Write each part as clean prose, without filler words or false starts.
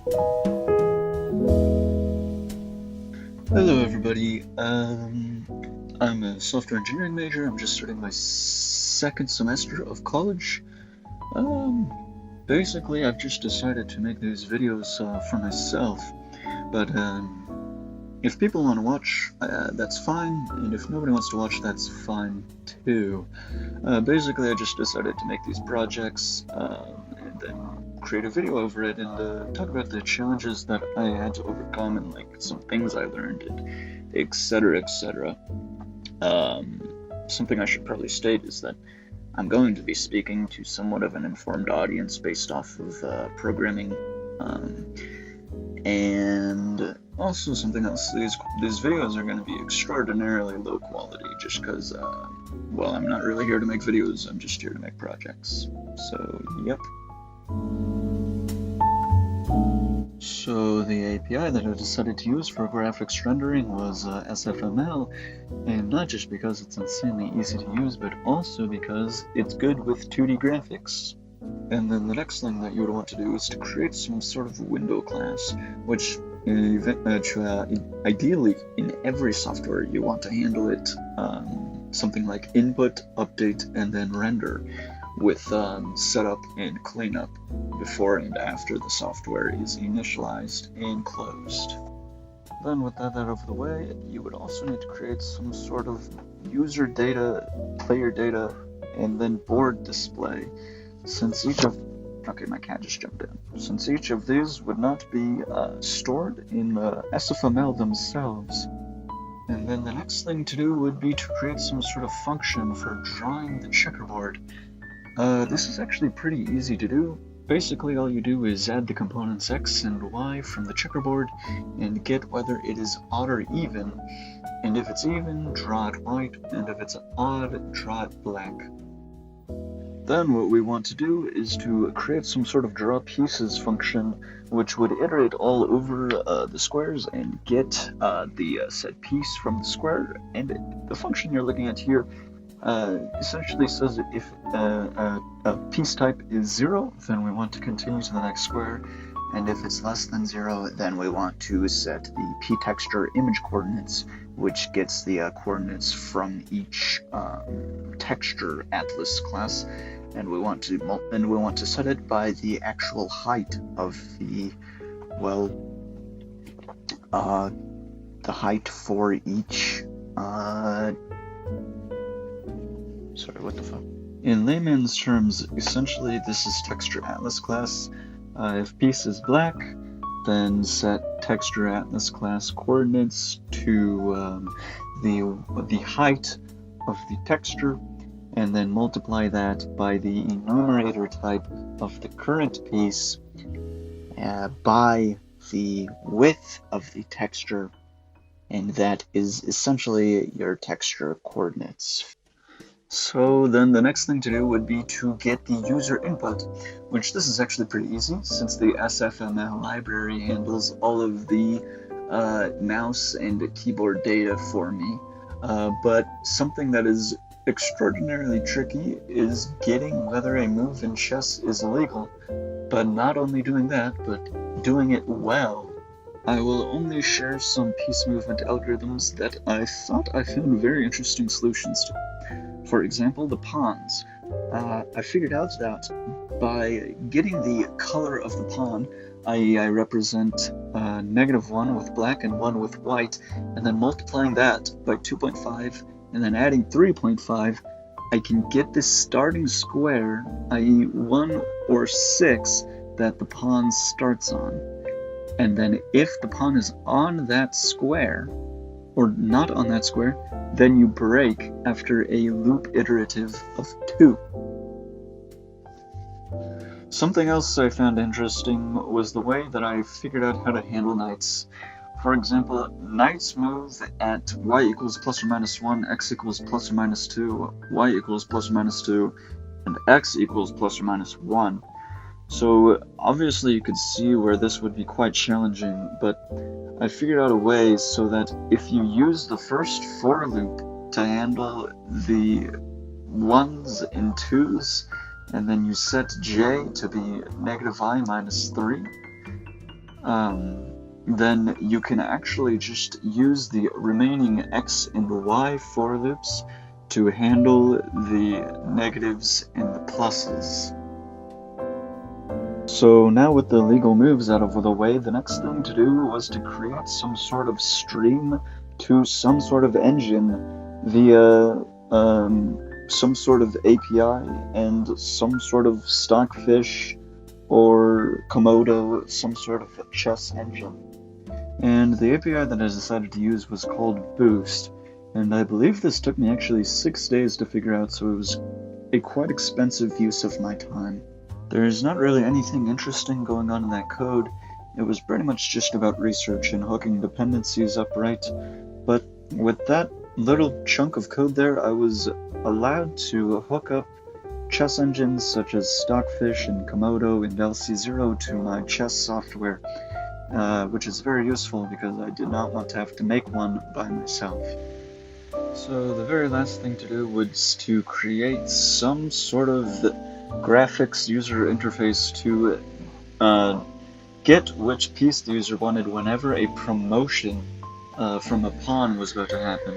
Hello everybody, I'm a software engineering major. I'm just starting my second semester of college. Basically I've just decided to make these videos for myself, but if people want to watch, that's fine, and if nobody wants to watch, that's fine too. Basically I just decided to make these projects and then create a video over it and talk about the challenges that I had to overcome and like some things I learned and etc. etc. Something I should probably state is that I'm going to be speaking to somewhat of an informed audience based off of programming, and also something else, these videos are going to be extraordinarily low quality just because, well, I'm not really here to make videos, I'm just here to make projects. So, yep. So the API that I decided to use for graphics rendering was SFML, and not just because it's insanely easy to use, but also because it's good with 2D graphics. And then the next thing that you would want to do is to create some sort of window class, which ideally in every software you want to handle it something like input, update, and then render, with setup and cleanup before and after the software is initialized and closed. Then with that out of the way, you would also need to create some sort of user data, player data, and then board display, since each of... Okay, my cat just jumped in. Since each of these would not be stored in the SFML themselves. And then the next thing to do would be to create some sort of function for drawing the checkerboard. This is actually pretty easy to do. Basically all you do is add the components X and Y from the checkerboard and get whether it is odd or even, and if it's even, draw it white, and if it's odd, draw it black. Then what we want to do is to create some sort of draw pieces function which would iterate all over the squares and get the set piece from the square, and the function you're looking at here essentially says that if a piece type is 0, then we want to continue to the next square, and if it's less than 0, then we want to set the p-texture image coordinates, which gets the coordinates from each texture atlas class, and we want to set it by the actual height of the, well, the height for each sorry, what the fuck? In layman's terms, essentially this is texture atlas class. If piece is black, then set texture atlas class coordinates to the height of the texture, and then multiply that by the enumerator type of the current piece by the width of the texture, and that is essentially your texture coordinates. So then the next thing to do would be to get the user input, which this is actually pretty easy since the SFML library handles all of the mouse and keyboard data for me. But something that is extraordinarily tricky is getting whether a move in chess is illegal, but not only doing that, but doing it well. I will only share some piece movement algorithms that I thought I found very interesting solutions to. For example, the pawns. I figured out that by getting the color of the pawn, i.e. I represent -1 with black and 1 with white, and then multiplying that by 2.5, and then adding 3.5, I can get this starting square, i.e. 1 or 6, that the pawn starts on. And then if the pawn is on that square, or not on that square, then you break after a loop iterative of 2. Something else I found interesting was the way that I figured out how to handle knights. For example, knights move at y equals ±1, x equals ±2, y equals ±2, and x equals ±1. So obviously you could see where this would be quite challenging, but I figured out a way so that if you use the first for loop to handle the 1s and 2s, and then you set j to be -i minus 3, then you can actually just use the remaining x and y for loops to handle the negatives and the pluses. So now with the legal moves out of the way, the next thing to do was to create some sort of stream to some sort of engine via some sort of API and some sort of Stockfish or Komodo, some sort of chess engine. And the API that I decided to use was called Boost, and I believe this took me actually 6 days to figure out, so it was a quite expensive use of my time. There's not really anything interesting going on in that code. It was pretty much just about research and hooking dependencies up right, but with that little chunk of code there, I was allowed to hook up chess engines such as Stockfish and Komodo and LC0 to my chess software, which is very useful because I did not want to have to make one by myself. So the very last thing to do was to create some sort of graphics user interface to get which piece the user wanted whenever a promotion from a pawn was about to happen.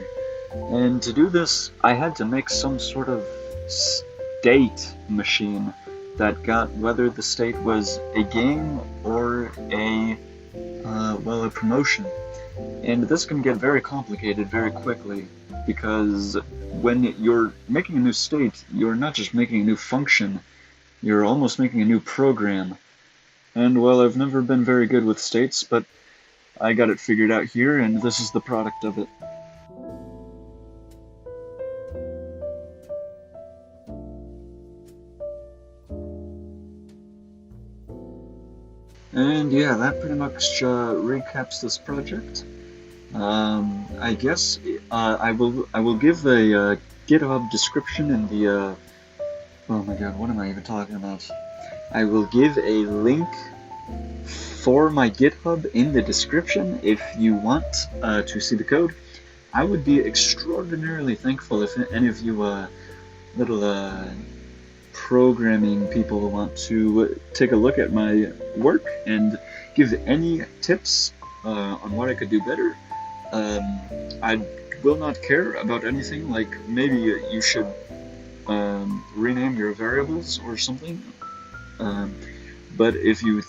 And to do this, I had to make some sort of state machine that got whether the state was a game or a promotion. And this can get very complicated very quickly, because when you're making a new state, you're not just making a new function, you're almost making a new program. And well, I've never been very good with states, but I got it figured out here, and this is the product of it. And yeah, that pretty much recaps this project. I guess I will give a GitHub description in the oh my god, what am I even talking about? I will give a link for my GitHub in the description if you want to see the code. I would be extraordinarily thankful if any of you little programming people want to take a look at my work and give any tips on what I could do better. I will not care about anything, like maybe you should rename your variables or something. But if you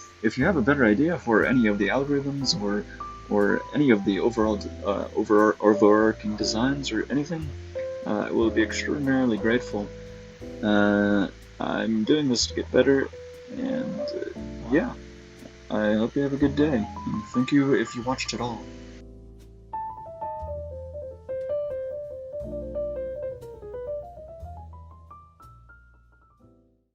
have a better idea for any of the algorithms or any of the overarching designs or anything, I will be extraordinarily grateful. I'm doing this to get better, and yeah, I hope you have a good day, and thank you if you watched at all.